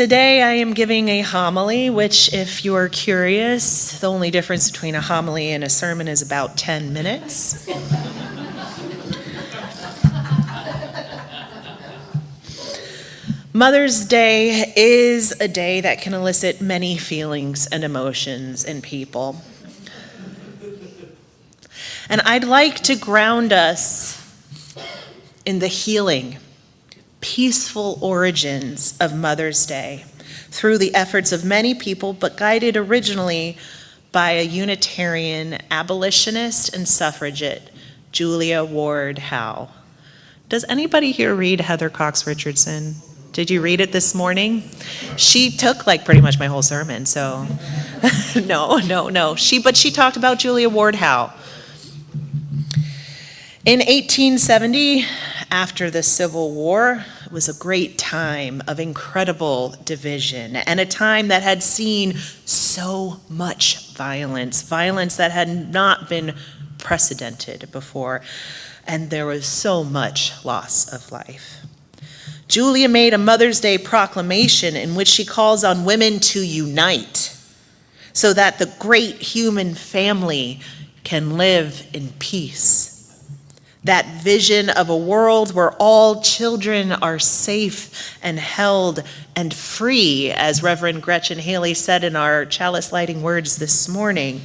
Today I am giving a homily, which, if you're curious, the only difference between a homily and a sermon is about 10 minutes. Mother's Day is a day that can elicit many feelings and emotions in people. And I'd like to ground us in the healing, peaceful origins of Mother's Day through the efforts of many people, but guided originally by a Unitarian abolitionist and suffragette, Julia Ward Howe. Does anybody here read Heather Cox Richardson? Did you read it this morning? She took pretty much my whole sermon, so no. But she talked about Julia Ward Howe. In 1870, after the Civil War, it was a great time of incredible division and a time that had seen so much violence that had not been precedented before, and there was so much loss of life. Julia made a Mother's Day proclamation in which she calls on women to unite so that the great human family can live in peace. That vision of a world where all children are safe and held and free, as Reverend Gretchen Haley said in our chalice lighting words this morning.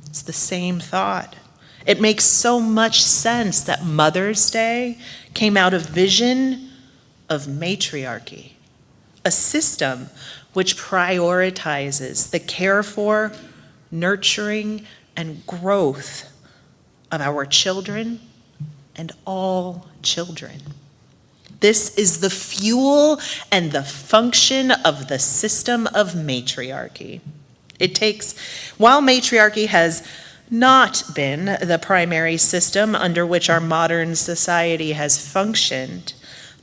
It's the same thought. It makes so much sense that Mother's Day came out of vision of matriarchy, a system which prioritizes the care for, nurturing, and growth of our children and all children. This is the fuel and the function of the system of matriarchy. While matriarchy has not been the primary system under which our modern society has functioned,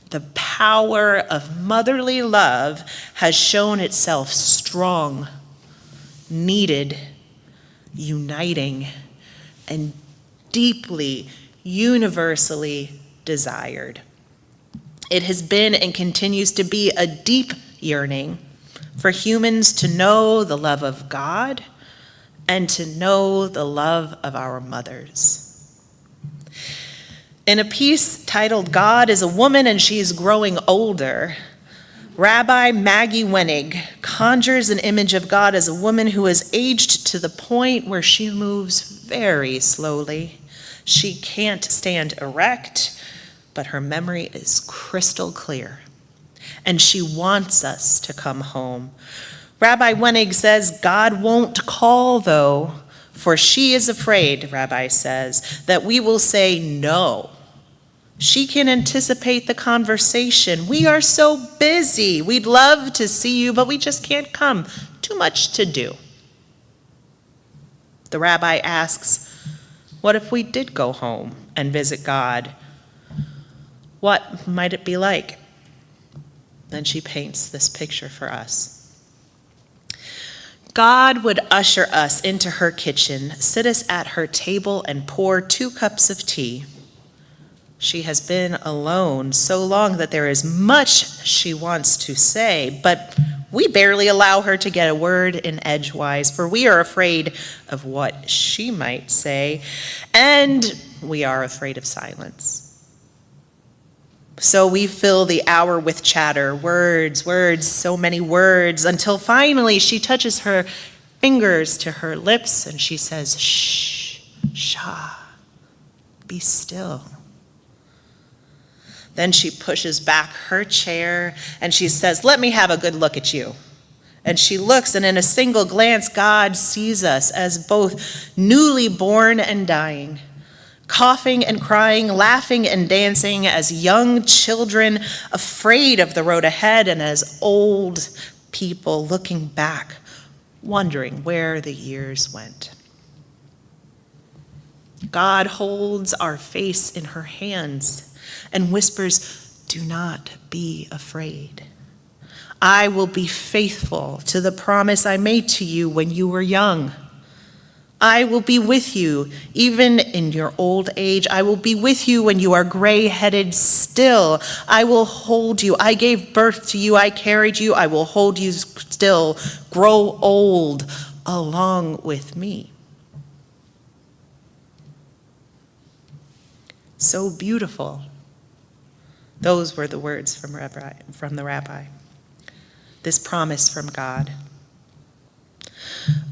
the power of motherly love has shown itself strong, needed, uniting, and deeply, universally desired. It has been and continues to be a deep yearning for humans to know the love of God and to know the love of our mothers. In a piece titled "God is a Woman and She's Growing Older," Rabbi Maggie Wenig conjures an image of God as a woman who has aged to the point where she moves very slowly. She can't stand erect, but her memory is crystal clear, and she wants us to come home. Rabbi Wenig says, God won't call, though, for she is afraid, Rabbi says, that we will say no. She can anticipate the conversation. We are so busy. We'd love to see you, but we just can't come. Too much to do. The rabbi asks, what if we did go home and visit God? What might it be like? Then she paints this picture for us. God would usher us into her kitchen, sit us at her table, and pour 2 cups of tea. She has been alone so long that there is much she wants to say, but we barely allow her to get a word in edgewise, for we are afraid of what she might say, and we are afraid of silence. So we fill the hour with chatter, words, so many words, until finally she touches her fingers to her lips and she says, shh, shah, be still. Then she pushes back her chair and she says, let me have a good look at you. And she looks, and in a single glance, God sees us as both newly born and dying, coughing and crying, laughing and dancing, as young children afraid of the road ahead, and as old people looking back, wondering where the years went. God holds our face in her hands and whispers, do not be afraid. I will be faithful to the promise I made to you when you were young. I will be with you even in your old age. I will be with you when you are gray-headed still. I will hold you. I gave birth to you. I carried you. I will hold you still. Grow old along with me. So beautiful. Those were the words from the rabbi. This promise from God.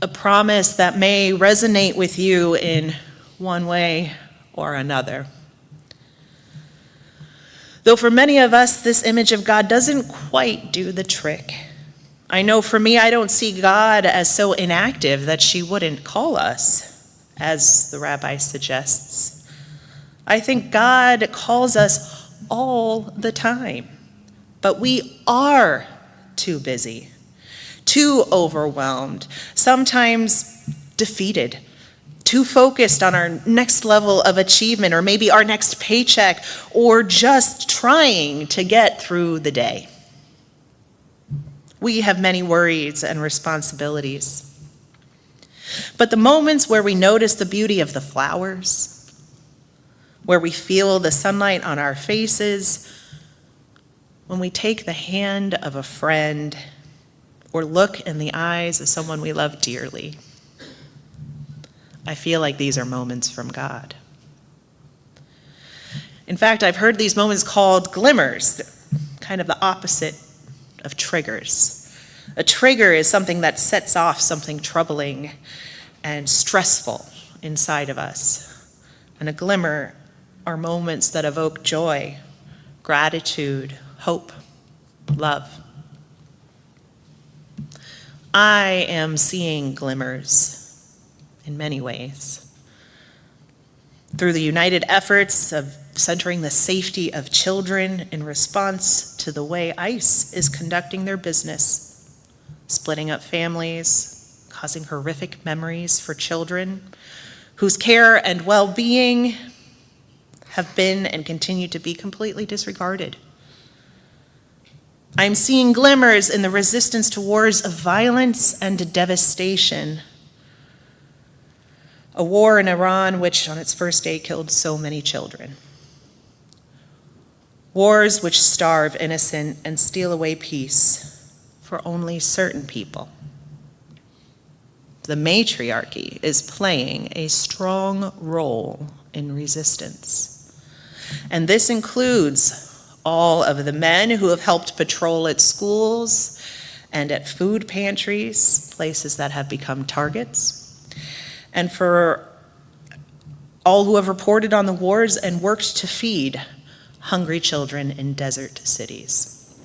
A promise that may resonate with you in one way or another. Though for many of us, this image of God doesn't quite do the trick. I know for me, I don't see God as so inactive that she wouldn't call us, as the rabbi suggests. I think God calls us all the time, but we are too busy, too overwhelmed, sometimes defeated, too focused on our next level of achievement, or maybe our next paycheck, or just trying to get through the day. We have many worries and responsibilities. But the moments where we notice the beauty of the flowers, where we feel the sunlight on our faces, when we take the hand of a friend or look in the eyes of someone we love dearly, I feel like these are moments from God. In fact, I've heard these moments called glimmers, kind of the opposite of triggers. A trigger is something that sets off something troubling and stressful inside of us. And a glimmer are moments that evoke joy, gratitude, hope, love. I am seeing glimmers in many ways. Through the united efforts of centering the safety of children in response to the way ICE is conducting their business, splitting up families, causing horrific memories for children whose care and well-being have been and continue to be completely disregarded. I'm seeing glimmers in the resistance to wars of violence and devastation. A war in Iran which on its first day killed so many children. Wars which starve innocent and steal away peace for only certain people. The matriarchy is playing a strong role in resistance. And this includes all of the men who have helped patrol at schools and at food pantries, places that have become targets, and for all who have reported on the wars and worked to feed hungry children in desert cities.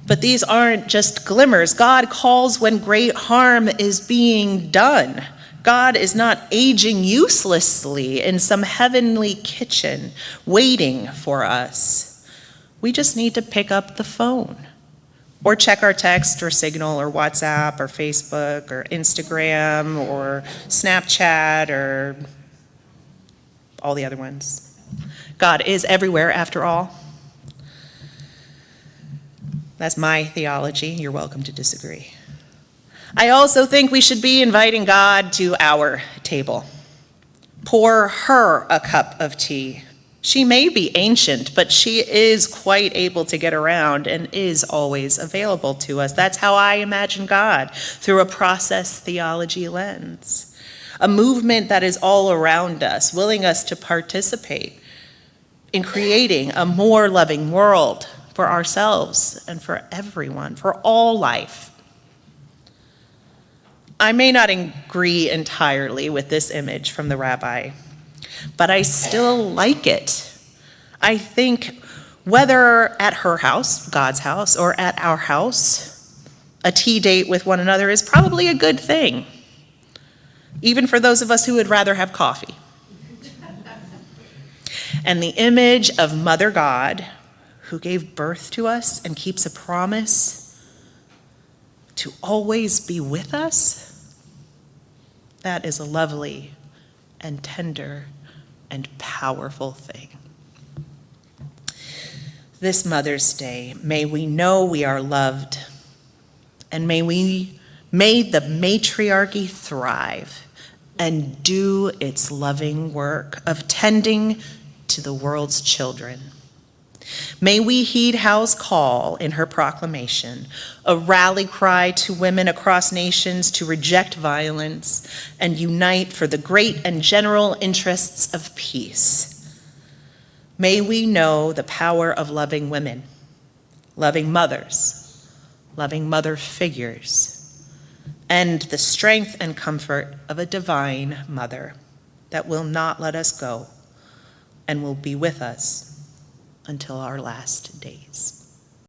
But these aren't just glimmers. God calls when great harm is being done. God is not aging uselessly in some heavenly kitchen waiting for us. We just need to pick up the phone or check our text or Signal or WhatsApp or Facebook or Instagram or Snapchat or all the other ones. God is everywhere after all. That's my theology. You're welcome to disagree. I also think we should be inviting God to our table. Pour her a cup of tea. She may be ancient, but she is quite able to get around and is always available to us. That's how I imagine God, through a process theology lens. A movement that is all around us, willing us to participate in creating a more loving world for ourselves and for everyone, for all life. I may not agree entirely with this image from the rabbi, but I still like it. I think whether at her house, God's house, or at our house, a tea date with one another is probably a good thing, even for those of us who would rather have coffee. And the image of Mother God, who gave birth to us and keeps a promise to always be with us, that is a lovely and tender and powerful thing. This Mother's Day, may we know we are loved, and may May the matriarchy thrive and do its loving work of tending to the world's children. May we heed Howe's call in her proclamation, a rally cry to women across nations to reject violence and unite for the great and general interests of peace. May we know the power of loving women, loving mothers, loving mother figures, and the strength and comfort of a divine mother that will not let us go and will be with us until our last days.